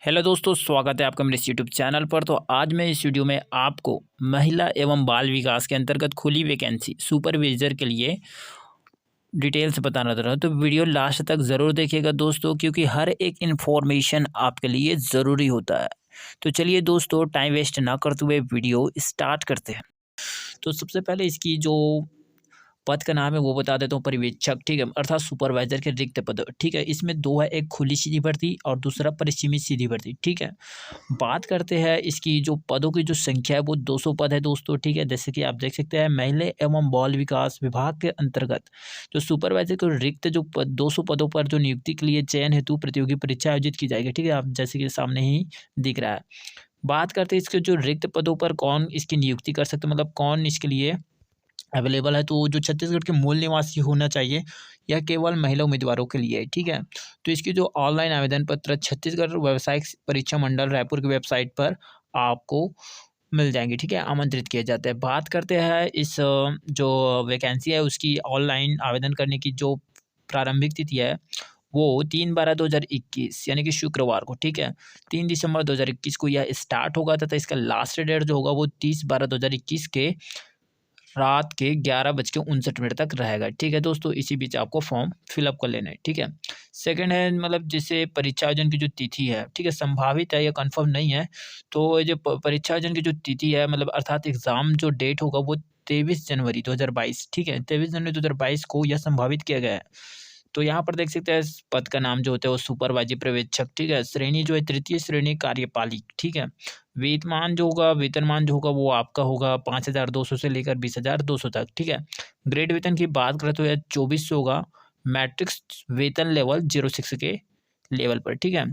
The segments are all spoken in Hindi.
हेलो दोस्तों, स्वागत है आपका मेरे इस यूट्यूब चैनल पर। तो आज मैं इस वीडियो में आपको महिला एवं बाल विकास के अंतर्गत खुली वैकेंसी सुपरवाइजर के लिए डिटेल्स बताना चाह रहा हूँ। तो वीडियो लास्ट तक ज़रूर देखिएगा दोस्तों, क्योंकि हर एक इन्फॉर्मेशन आपके लिए ज़रूरी होता है। तो चलिए दोस्तों, टाइम वेस्ट ना करते हुए वीडियो स्टार्ट करते हैं। तो सबसे पहले इसकी जो पद का नाम है वो बता देता हूँ, पर्यवेक्षक, ठीक है, अर्थात सुपरवाइजर के रिक्त पद, ठीक है। इसमें दो है, एक खुली सीधी भर्ती और दूसरा परिसीमित सीधी भर्ती, ठीक है। बात करते हैं इसकी जो पदों की जो संख्या है वो 200 पद है दोस्तों, ठीक है। जैसे कि आप देख सकते हैं, महिला एवं बाल विकास विभाग के अंतर्गत जो सुपरवाइजर को रिक्त जो 200 पदों पर जो नियुक्ति के लिए चयन हेतु प्रतियोगी परीक्षा आयोजित की जाएगी, ठीक है। आप जैसे कि सामने ही दिख रहा है। बात करते हैं इसके जो रिक्त पदों पर कौन इसकी नियुक्ति कर सकते, मतलब कौन इसके लिए अवेलेबल है। तो जो छत्तीसगढ़ के मूल निवासी होना चाहिए, यह केवल महिला उम्मीदवारों के लिए है, ठीक है। तो इसकी जो ऑनलाइन आवेदन पत्र छत्तीसगढ़ व्यावसायिक परीक्षा मंडल रायपुर की वेबसाइट पर आपको मिल जाएंगे, ठीक है, आमंत्रित किए जाते हैं। बात करते हैं इस जो वैकेंसी है उसकी ऑनलाइन आवेदन करने की जो प्रारंभिक तिथि है वो 3/12/2021 यानी कि शुक्रवार को, ठीक है, 3 दिसंबर 2021 को यह स्टार्ट होगा तथा इसका लास्ट डेट जो होगा वो 30/12/2021 के रात के 11:59 तक रहेगा, ठीक है दोस्तों। इसी बीच आपको फॉर्म फिलअप कर लेना है, ठीक है। सेकंड है, मतलब जैसे परीक्षा आयोजन की जो तिथि है, ठीक है, संभावित है, यह कंफर्म नहीं है। तो ये जो परीक्षा आयोजन की जो तिथि है, मतलब अर्थात एग्ज़ाम जो डेट होगा वो 23 जनवरी 2022, ठीक है, 23 जनवरी 2022 को यह संभावित किया गया है। तो यहाँ पर देख सकते हैं इस पद का नाम जो होता है वो सुपरवाइजर पर्यवेक्षक, ठीक है। श्रेणी जो है तृतीय श्रेणी कार्यपालिक, ठीक है। वेतनमान जो होगा वो आपका होगा 5,200 से लेकर 20,200 तक, ठीक है। ग्रेड वेतन की बात करें तो यह 2400 होगा, मैट्रिक्स वेतन लेवल 06 के लेवल पर, ठीक है।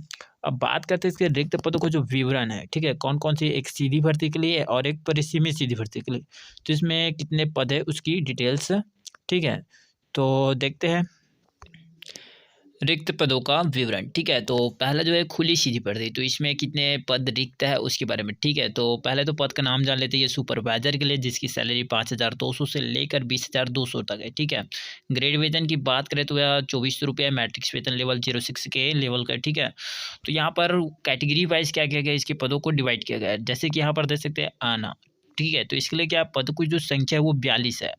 अब बात करते हैं इसके रिक्त पदों का जो विवरण है, ठीक है, कौन कौन सी, एक सीधी भर्ती के लिए और एक परिसीमित सीधी भर्ती के लिए। तो इसमें कितने पद है उसकी डिटेल्स, ठीक है। तो देखते हैं रिक्त पदों का विवरण, ठीक है। तो पहला जो है खुली सीधी भर्ती, तो इसमें कितने पद रिक्त है उसके बारे में, ठीक है। तो पहले तो पद का नाम जान लेते हैं, ये सुपरवाइजर के लिए जिसकी सैलरी 5,200 से लेकर 20,200 तक है, ठीक है। ग्रेड वेतन की बात करें तो यह 2400 मैट्रिक्स वेतन लेवल 06 के लेवल का, ठीक है। तो यहाँ पर कैटेगरी वाइज क्या किया गया, इसके पदों को डिवाइड किया गया है। जैसे कि यहाँ पर देख सकते हैं आना, ठीक है, तो इसके लिए क्या पद की जो संख्या है वो 42 है।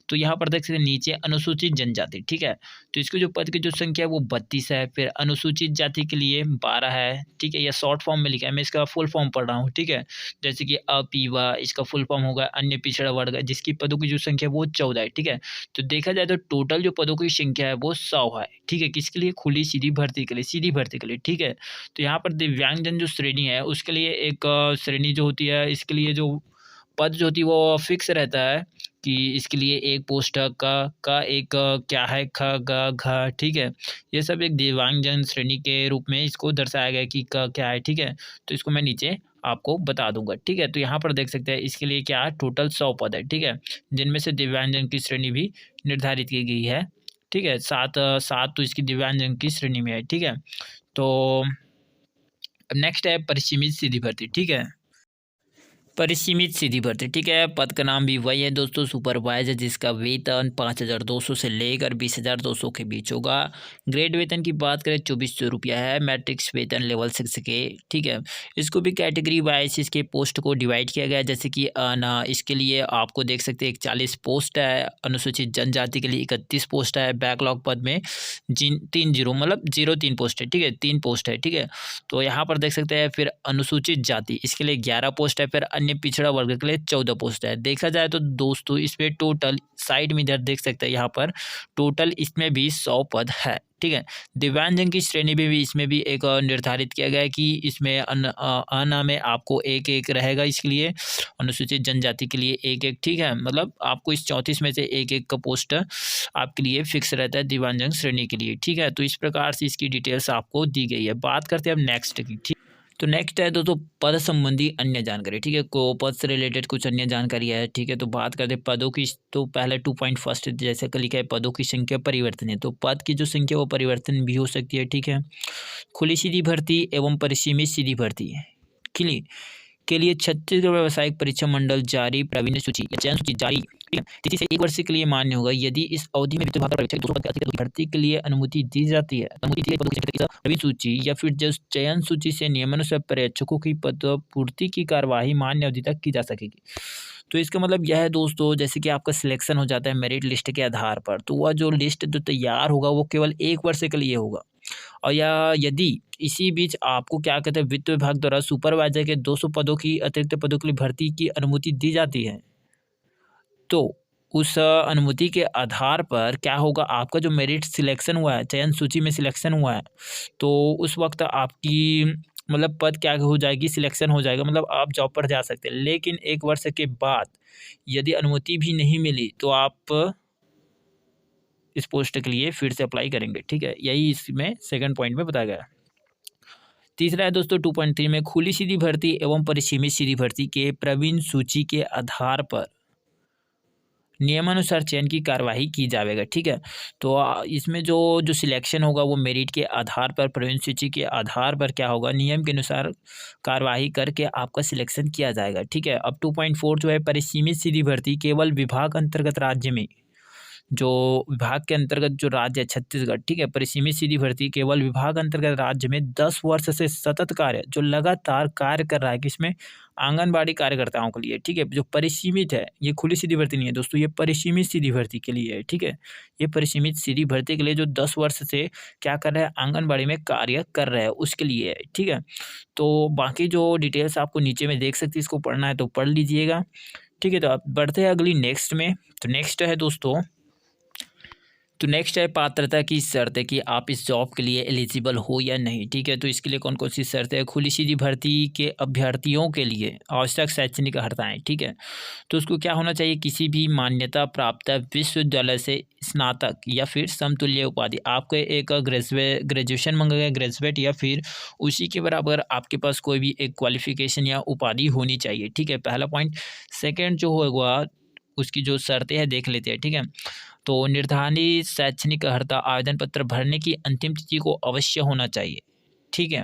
तो यहाँ पर देख सकते हैं नीचे अनुसूचित जनजाति, ठीक है, तो इसके जो पद की जो संख्या है वो 32 है। फिर अनुसूचित जाति के लिए 12 है, ठीक है, यह शॉर्ट फॉर्म में लिखा है, मैं इसका फुल फॉर्म पढ़ रहा हूँ, ठीक है। जैसे कि अपीवा, इसका फुल फॉर्म होगा अन्य पिछड़ा वर्ग, जिसकी पदों की जो संख्या है वो 14 है, ठीक है। तो देखा जाए तो टोटल जो पदों की संख्या है वो 100 है, ठीक है, किसके लिए, खुली सीधी भर्ती के लिए, सीधी भर्ती के लिए, ठीक है। तो यहाँ पर दिव्यांगजन जो श्रेणी है उसके लिए एक श्रेणी जो होती है, इसके लिए जो पद जो होती है वो फिक्स रहता है कि इसके लिए एक पोस्ट का एक क्या है, ख ग घ, ठीक है। ये सब एक दिव्यांगजन श्रेणी के रूप में इसको दर्शाया गया है कि क क्या है, ठीक है। तो इसको मैं नीचे आपको बता दूंगा, ठीक है। तो यहाँ पर देख सकते हैं इसके लिए क्या है, टोटल 100 पद है, ठीक है, जिनमें से दिव्यांगजन की श्रेणी भी निर्धारित की गई है, ठीक है। सात सात तो इसकी दिव्यांगजन की श्रेणी में है, ठीक है। तो नेक्स्ट है परिसीमित सीधी भर्ती, ठीक है। परिसीमित सीधी भर्ती, ठीक है, पद का नाम भी वही है दोस्तों, सुपरवाइजर, जिसका वेतन 5,200 से लेकर 20,200 के बीच होगा। ग्रेड वेतन की बात करें 2400 है, मैट्रिक्स वेतन लेवल 6 के, ठीक है। इसको भी कैटेगरी वाइज इसके पोस्ट को डिवाइड किया गया है। जैसे कि ना इसके लिए आपको देख सकते हैं 41 पोस्ट है, अनुसूचित जनजाति के लिए 31 पोस्ट है, बैकलॉग पद में 30 मतलब 03 पोस्ट है, ठीक है, 3 पोस्ट है, ठीक है। तो यहाँ पर देख सकते हैं फिर अनुसूचित जाति इसके लिए 11 पोस्ट है, फिर अन्य पिछड़ा वर्ग के लिए 14 पोस्ट है। देखा जाए तो दोस्तों इसमें टोटल साइड में इधर देख सकते हैं, यहाँ पर टोटल इसमें भी 100 पद है, ठीक है। दिव्यांगजन की श्रेणी में भी इसमें भी एक निर्धारित किया गया है कि इसमें अना में आपको एक एक रहेगा, इसके लिए अनुसूचित जनजाति के लिए एक एक, ठीक है, मतलब आपको इस 34 में से एक एक का पोस्ट आपके लिए फिक्स रहता है दिव्यांगजन श्रेणी के लिए, ठीक है। तो इस प्रकार से इसकी डिटेल्स आपको दी गई है। बात करते हैं अब नेक्स्ट की, ठीक। तो नेक्स्ट है दोस्तों पद संबंधी अन्य जानकारी, ठीक है, को पद से रिलेटेड कुछ अन्य जानकारी है, ठीक है। तो बात करते हैं पदों की, तो पहले 2.1 जैसे कि लिखा है पदों की संख्या परिवर्तन है, तो पद की जो संख्या वो परिवर्तन भी हो सकती है, ठीक है। खुली सीधी भर्ती एवं परिसीमित सीधी भर्ती, खुली के लिए छत्तीसगढ़ व्यावसायिक परीक्षा मंडल जारी प्रावीण्य सूची या चयन सूची जारी, ठीक है, तिथि से 1 वर्ष के लिए मान्य होगा। यदि इस अवधि में वित्त विभाग द्वारा परीक्षा के 200 पद के अतिरिक्त भर्ती के लिए अनुमति दी जाती है, अनुमति दी गई पदों की संख्या प्रावीण्य सूची या फिर जो चयन सूची से नियमानुसार पर्यवेक्षकों की पदपूर्ति की कार्यवाही मान्य अवधि तक की जा सकेगी। तो इसका मतलब यह है दोस्तों, जैसे कि आपका सिलेक्शन हो जाता है मेरिट लिस्ट के आधार पर, तो वह जो लिस्ट जो तैयार होगा वो केवल 1 वर्ष के लिए होगा। और या यदि इसी बीच आपको क्या कहते हैं वित्त विभाग द्वारा सुपरवाइजर के 200 पदों की अतिरिक्त पदों के लिए भर्ती की अनुमति दी जाती है, तो उस अनुमति के आधार पर क्या होगा, आपका जो मेरिट सिलेक्शन हुआ है, चयन सूची में सिलेक्शन हुआ है, तो उस वक्त आपकी मतलब पद क्या हो जाएगी, सिलेक्शन हो जाएगा, मतलब आप जॉब पर जा सकते हैं। लेकिन 1 वर्ष के बाद यदि अनुमति भी नहीं मिली तो आप इस पोस्ट के लिए फिर से अप्लाई करेंगे, ठीक है। यही इसमें सेकंड पॉइंट में बताया गया है। तीसरा है दोस्तों 2.3 में खुली सीधी भर्ती एवं परिसीमित सीधी भर्ती के प्रवीण सूची के आधार पर नियमानुसार चयन की कार्यवाही की जाएगा, ठीक है। तो इसमें जो जो सिलेक्शन होगा वो मेरिट के आधार पर, प्रवीण सूची के आधार पर क्या होगा, नियम के अनुसार कार्यवाही करके आपका सिलेक्शन किया जाएगा, ठीक है। अब 2.4 जो है परिसीमित सीधी भर्ती केवल विभाग अंतर्गत राज्य में, जो विभाग के अंतर्गत जो राज्य है छत्तीसगढ़, ठीक है, परिसीमित सीधी भर्ती केवल विभाग अंतर्गत राज्य में 10 वर्ष से सतत कार्य जो लगातार कार्य कर रहा है, किसमें, आंगनबाड़ी कार्यकर्ताओं के लिए, ठीक है। जो परिसीमित है, ये खुली सीधी भर्ती नहीं है दोस्तों, ये परिसीमित सीधी भर्ती के लिए है, ठीक है। ये परिसीमित सीधी भर्ती के लिए जो 10 वर्ष से क्या कर रहा है, आंगनबाड़ी में कार्य कर रहा है, उसके लिए है, ठीक है। तो बाकी जो डिटेल्स आपको नीचे में देख सकते हैं, इसको पढ़ना है तो पढ़ लीजिएगा, ठीक है। तो आप बढ़ते हैं अगली नेक्स्ट में। तो नेक्स्ट है दोस्तों, तो नेक्स्ट है पात्रता की शर्तें कि आप इस जॉब के लिए एलिजिबल हो या नहीं, ठीक है। तो इसके लिए कौन कौन सी शर्तें हैं, खुली सीधी भर्ती के अभ्यर्थियों के लिए आवश्यक शैक्षणिक अर्हताएं, ठीक है। तो उसको क्या होना चाहिए, किसी भी मान्यता प्राप्त विश्वविद्यालय से स्नातक या फिर समतुल्य उपाधि, आपको एक ग्रेजुएशन मांगा गया, ग्रेजुएट या फिर उसी के बराबर आपके पास कोई भी एक क्वालिफिकेशन या उपाधि होनी चाहिए, ठीक है, पहला पॉइंट। सेकेंड जो होगा उसकी जो शर्तें हैं देख लेते हैं, ठीक है। तो निर्धारित शैक्षणिक अर्हता आवेदन पत्र भरने की अंतिम तिथि को अवश्य होना चाहिए, ठीक है।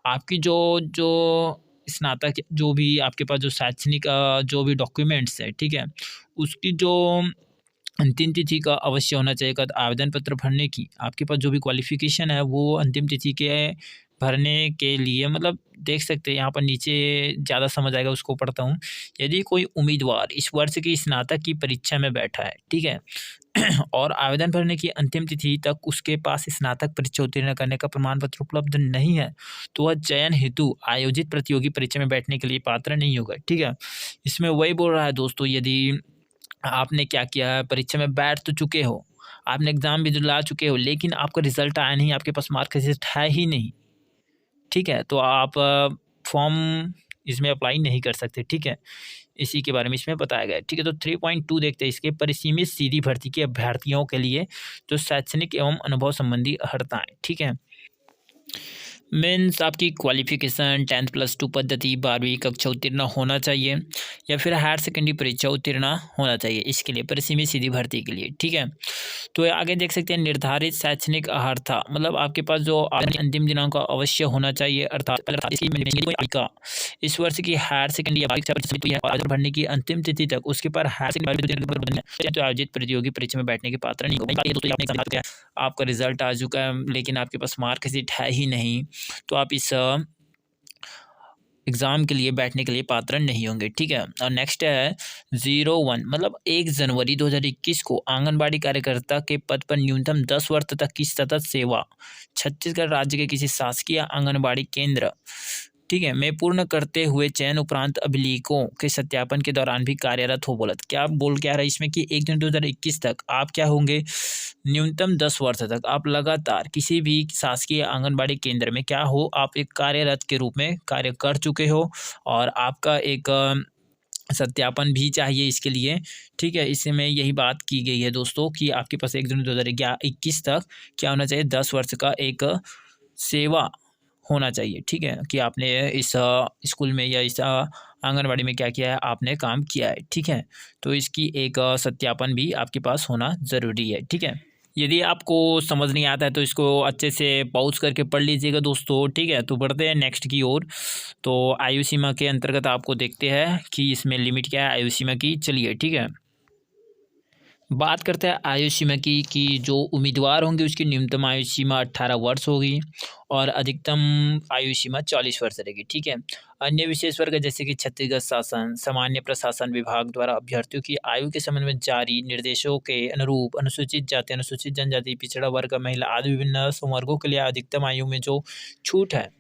आपकी जो जो स्नातक जो भी आपके पास जो शैक्षणिक जो भी डॉक्यूमेंट्स है, ठीक है, उसकी जो अंतिम तिथि का अवश्य होना चाहिए। कद आवेदन पत्र भरने की आपके पास जो भी क्वालिफिकेशन है वो अंतिम तिथि के भरने के लिए, मतलब देख सकते हैं यहाँ पर नीचे ज़्यादा समझ आएगा, उसको पढ़ता हूँ। यदि कोई उम्मीदवार इस वर्ष की स्नातक की परीक्षा में बैठा है, ठीक है, और आवेदन भरने की अंतिम तिथि तक उसके पास स्नातक परीक्षा उत्तीर्ण करने का प्रमाण पत्र उपलब्ध नहीं है, तो वह चयन हेतु आयोजित प्रतियोगी परीक्षा में बैठने के लिए पात्र नहीं होगा, ठीक है। इसमें वही बोल रहा है दोस्तों, यदि आपने क्या किया है, परीक्षा में बैठ तो चुके हो, आपने एग्ज़ाम भी दिला चुके हो, लेकिन आपका रिजल्ट आया नहीं, आपके पास मार्कशीट है ही नहीं, ठीक है, तो आप फॉर्म इसमें अप्लाई नहीं कर सकते, ठीक है। इसी के बारे में इसमें बताया गया है, ठीक है। तो 3.2 देखते हैं इसके, परिसीमित सीधी भर्ती के अभ्यर्थियों के लिए जो शैक्षणिक एवं अनुभव संबंधी अर्हताएं, ठीक है। मीन्स आपकी क्वालिफिकेशन 10+2 पद्धति 12वीं कक्षा उत्तीर्ण होना चाहिए या फिर हायर सेकेंडरी परीक्षा उत्तीर्ण होना चाहिए, इसके लिए परिसीमित सीधी भर्ती के लिए, ठीक है। तो आगे देख सकते हैं निर्धारित शैक्षणिक अर्हता, मतलब आपके पास जो अंतिम दिनांक का अवश्य होना चाहिए, अर्थात इस वर्ष की हायर सेकेंडरी आवेदन भरने की अंतिम तिथि तक उसके पर हायर सेकेंडरी आयोजित प्रतियोगी परीक्षा में बैठने के पात्र नहीं होगा। आपका रिजल्ट आ चुका है लेकिन आपके पास मार्कशीट है ही नहीं, तो आप इस एग्ज़ाम के लिए बैठने के लिए पात्र नहीं होंगे, ठीक है। और नेक्स्ट है 01 मतलब 1 जनवरी 2021 को आंगनबाड़ी कार्यकर्ता के पद पर न्यूनतम 10 वर्ष तक की सतत सेवा छत्तीसगढ़ राज्य के किसी शासकीय आंगनबाड़ी केंद्र, ठीक है, में पूर्ण करते हुए चयन उपरांत अभिलेखों के सत्यापन के दौरान भी कार्यरत हो। बोलत क्या बोल क्या रहा है इसमें कि 1 जनवरी 2021 तक आप क्या होंगे, न्यूनतम 10 वर्ष तक आप लगातार किसी भी शासकीय आंगनबाड़ी केंद्र में क्या हो, आप एक कार्यरत के रूप में कार्य कर चुके हो और आपका एक सत्यापन भी चाहिए इसके लिए, ठीक है। इसमें यही बात की गई है दोस्तों कि आपके पास 1 जनवरी 2021 तक क्या होना चाहिए, 10 वर्ष का एक सेवा होना चाहिए, ठीक है, कि आपने इस स्कूल में या इस आंगनबाड़ी में क्या किया है, आपने काम किया है, ठीक है। तो इसकी एक सत्यापन भी आपके पास होना ज़रूरी है, ठीक है। यदि आपको समझ नहीं आता है तो इसको अच्छे से पॉज करके पढ़ लीजिएगा दोस्तों, ठीक है। तो बढ़ते हैं नेक्स्ट की ओर। तो आयु सीमा के अंतर्गत आपको देखते हैं कि इसमें लिमिट क्या है आयु सीमा की, चलिए ठीक है। बात करते हैं आयु सीमा की कि जो उम्मीदवार होंगे उसकी न्यूनतम आयु सीमा 18 वर्ष होगी और अधिकतम आयु सीमा 40 वर्ष रहेगी, ठीक है। अन्य विशेष वर्ग जैसे कि छत्तीसगढ़ शासन सामान्य प्रशासन विभाग द्वारा अभ्यर्थियों की आयु के संबंध में जारी निर्देशों के अनुरूप अनुसूचित जाति, अनुसूचित जनजाति, पिछड़ा वर्ग, महिला आदि विभिन्न संवर्गों के लिए अधिकतम आयु में जो छूट है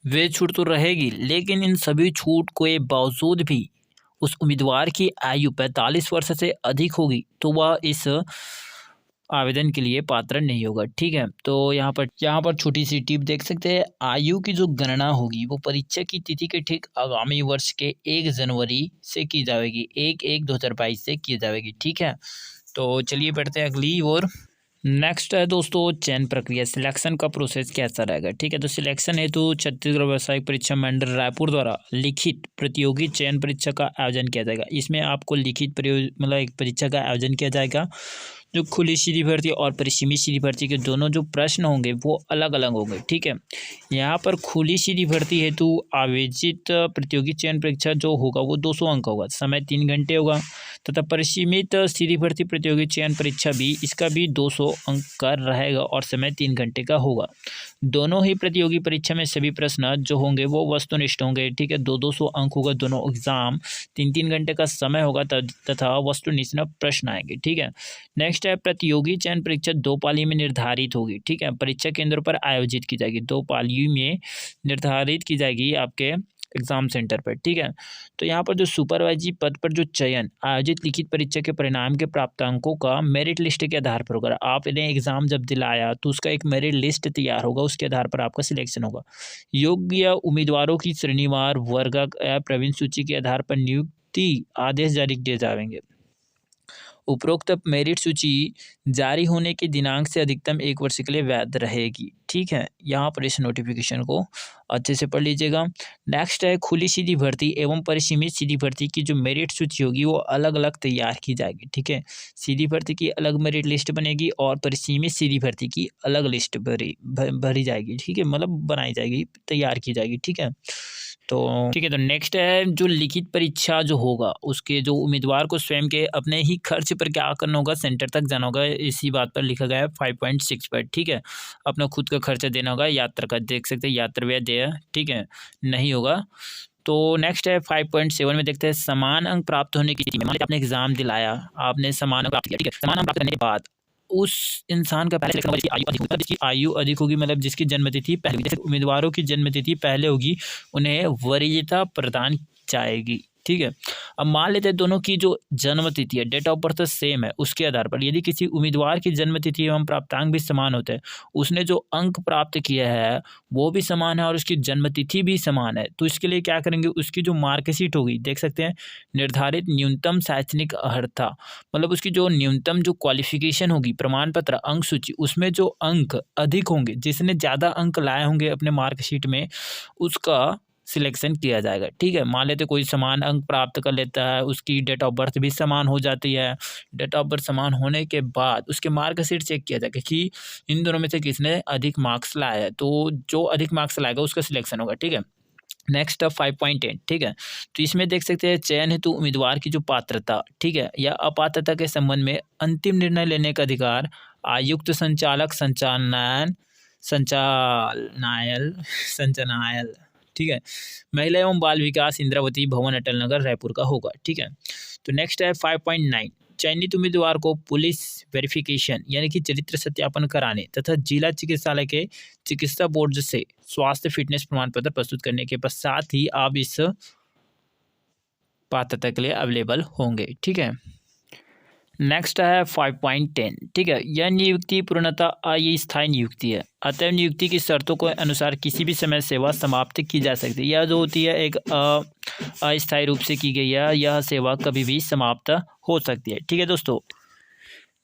वे छूट तो रहेगी, लेकिन इन सभी छूट के बावजूद भी उस उम्मीदवार की आयु 45 वर्ष से अधिक होगी तो वह इस आवेदन के लिए पात्र नहीं होगा, ठीक है। तो यहाँ पर छोटी सी टिप देख सकते हैं। आयु की जो गणना होगी वो परीक्षा की तिथि के ठीक आगामी वर्ष के 1 जनवरी से की जाएगी, 1/1/2022 से की जाएगी, ठीक है। तो चलिए बढ़ते हैं अगली ओर। नेक्स्ट है दोस्तों चयन प्रक्रिया, सिलेक्शन का प्रोसेस कैसा रहेगा, ठीक है। तो सिलेक्शन हेतु छत्तीसगढ़ व्यावसायिक परीक्षा मंडल रायपुर द्वारा लिखित प्रतियोगी चयन परीक्षा का आयोजन किया जाएगा। इसमें आपको लिखित मतलब एक परीक्षा का आयोजन किया जाएगा। जो खुली सीधी भर्ती और परिसीमित सीधी भर्ती के दोनों जो प्रश्न होंगे वो अलग अलग होंगे, ठीक है। यहाँ पर खुली सीधी भर्ती हेतु आयोजित प्रतियोगी चयन परीक्षा जो होगा वो 200 अंक होगा, समय 3 घंटे होगा, तथा परिसीमित सीधी भर्ती प्रतियोगी चयन परीक्षा भी इसका भी 200 अंक का रहेगा और समय 3 घंटे का होगा। दोनों ही प्रतियोगी परीक्षा में सभी प्रश्न जो होंगे वो वस्तुनिष्ठ होंगे, ठीक है। 200 अंक होगा, दोनों एग्जाम 3 घंटे का समय होगा तथा वस्तुनिष्ठ प्रश्न आएंगे, ठीक है। नेक्स्ट है प्रतियोगी चयन परीक्षा 2 पाली में निर्धारित होगी, ठीक है। परीक्षा केंद्रों पर आयोजित की जाएगी, 2 पाली में निर्धारित की जाएगी आपके एग्जाम सेंटर पर, ठीक है। तो यहाँ पर जो सुपरवाइजरी पद पर जो चयन आयोजित लिखित परीक्षा के परिणाम के प्राप्तांकों का मेरिट लिस्ट के आधार पर होगा। आपने एग्जाम जब दिलाया तो उसका एक मेरिट लिस्ट तैयार होगा, उसके आधार पर आपका सिलेक्शन होगा। योग्य उम्मीदवारों की श्रेणीवार वर्ग या प्रवीण सूची के आधार पर नियुक्ति आदेश जारी किए जाएंगे। उपरोक्त मेरिट सूची जारी होने के दिनांक से अधिकतम 1 वर्ष के लिए वैध रहेगी, ठीक है। यहाँ पर इस नोटिफिकेशन को अच्छे से पढ़ लीजिएगा। नेक्स्ट है खुली सीधी भर्ती एवं परिसीमित सीधी भर्ती की जो मेरिट सूची होगी वो अलग अलग तैयार की जाएगी, ठीक है। सीधी भर्ती की अलग मेरिट लिस्ट बनेगी और परिसीमित सीधी भर्ती की अलग लिस्ट भरी जाएगी, ठीक है, मतलब बनाई जाएगी, तैयार की जाएगी, ठीक है। तो ठीक है, तो नेक्स्ट है जो लिखित परीक्षा जो होगा उसके जो उम्मीदवार को स्वयं के अपने ही खर्च पर क्या करना होगा, सेंटर तक जाना होगा। इसी बात पर लिखा गया है 5.6 पर, ठीक है। अपना खुद का खर्चा देना होगा, यात्रा का देख सकते हैं, यात्रा व्यय देय, ठीक है, नहीं होगा। तो नेक्स्ट है 5.7 में देखते हैं समान अंक प्राप्त होने की स्थिति में। मान लीजिए आपने एग्जाम दिलाया, आपने समान अंक प्राप्त किया, ठीक है। समान अंक प्राप्त करने के बाद उस इंसान का पहले सिलेक्शन होगा जिसकी आयु अधिक होगी। जिसकी आयु अधिक होगी मतलब जिसकी जन्मतिथि पहले होगी। जैसे उम्मीदवारों की जन्मतिथि पहले होगी उन्हें वरीयता प्रदान जाएगी, ठीक है। अब मान लेते हैं दोनों की जो जन्मतिथि है, डेट ऑफ बर्थ सेम है, उसके आधार पर यदि किसी उम्मीदवार की जन्मतिथि एवं प्राप्तांक भी समान होते हैं, उसने जो अंक प्राप्त किया है वो भी समान है और उसकी जन्मतिथि भी समान है, तो इसके लिए क्या करेंगे, उसकी जो मार्कशीट होगी देख सकते हैं निर्धारित न्यूनतम शैक्षणिक अर्हता, मतलब उसकी जो न्यूनतम जो क्वालिफिकेशन होगी, प्रमाण पत्र, अंक सूची, उसमें जो अंक अधिक होंगे, जिसने ज़्यादा अंक लाए होंगे अपने मार्कशीट में, उसका सिलेक्शन किया जाएगा, ठीक है। मान लेते कोई समान अंक प्राप्त कर लेता है, उसकी डेट ऑफ बर्थ भी समान हो जाती है। डेट ऑफ बर्थ समान होने के बाद उसके मार्कशीट चेक किया जाएगा कि इन दोनों में से किसने अधिक मार्क्स लाया है, तो जो अधिक मार्क्स लाएगा उसका सिलेक्शन होगा, ठीक है। नेक्स्ट 5.8, ठीक है। तो इसमें देख सकते हैं चयन हेतु उम्मीदवार की जो पात्रता, ठीक है, या अपात्रता के संबंध में अंतिम निर्णय लेने का अधिकार आयुक्त, संचालक, संचालनालय, ठीक है, महिला एवं बाल विकास, इंद्रावती भवन, अटल नगर, रायपुर का होगा, ठीक है। तो नेक्स्ट है 5.9, चयनित उम्मीदवार को पुलिस वेरिफिकेशन यानी कि चरित्र सत्यापन कराने तथा जिला चिकित्सालय के चिकित्सा बोर्ड से स्वास्थ्य फिटनेस प्रमाण पत्र प्रस्तुत करने के पश्चात ही आप इस पात्रता के लिए अवेलेबल होंगे, ठीक है। नेक्स्ट है 5.10, ठीक है। यह नियुक्ति पूर्णतः अस्थायी नियुक्ति है, अतः नियुक्ति की शर्तों के अनुसार किसी भी समय सेवा समाप्त की जा सकती है। यह जो होती है एक अस्थायी रूप से की गई है, यह सेवा कभी भी समाप्त हो सकती है, ठीक है दोस्तों।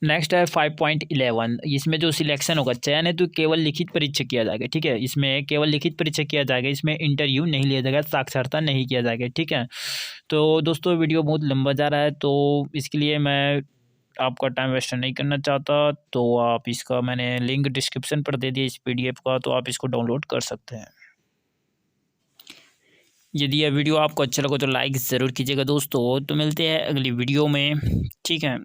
नेक्स्ट है 5.11, इसमें जो सिलेक्शन होगा चयन है तो केवल लिखित परीक्षा किया जाएगा, ठीक है। इसमें केवल लिखित परीक्षा किया जाएगा, इसमें इंटरव्यू नहीं लिया जाएगा, साक्षरता नहीं किया जाएगा, ठीक है। तो दोस्तों वीडियो बहुत लंबा जा रहा है तो इसके लिए मैं आपका टाइम वेस्ट नहीं करना चाहता, तो आप इसका मैंने लिंक डिस्क्रिप्शन पर दे दिया इस पीडीएफ का, तो आप इसको डाउनलोड कर सकते हैं। यदि यह वीडियो आपको अच्छा लगा तो लाइक ज़रूर कीजिएगा दोस्तों। तो मिलते हैं अगली वीडियो में, ठीक है।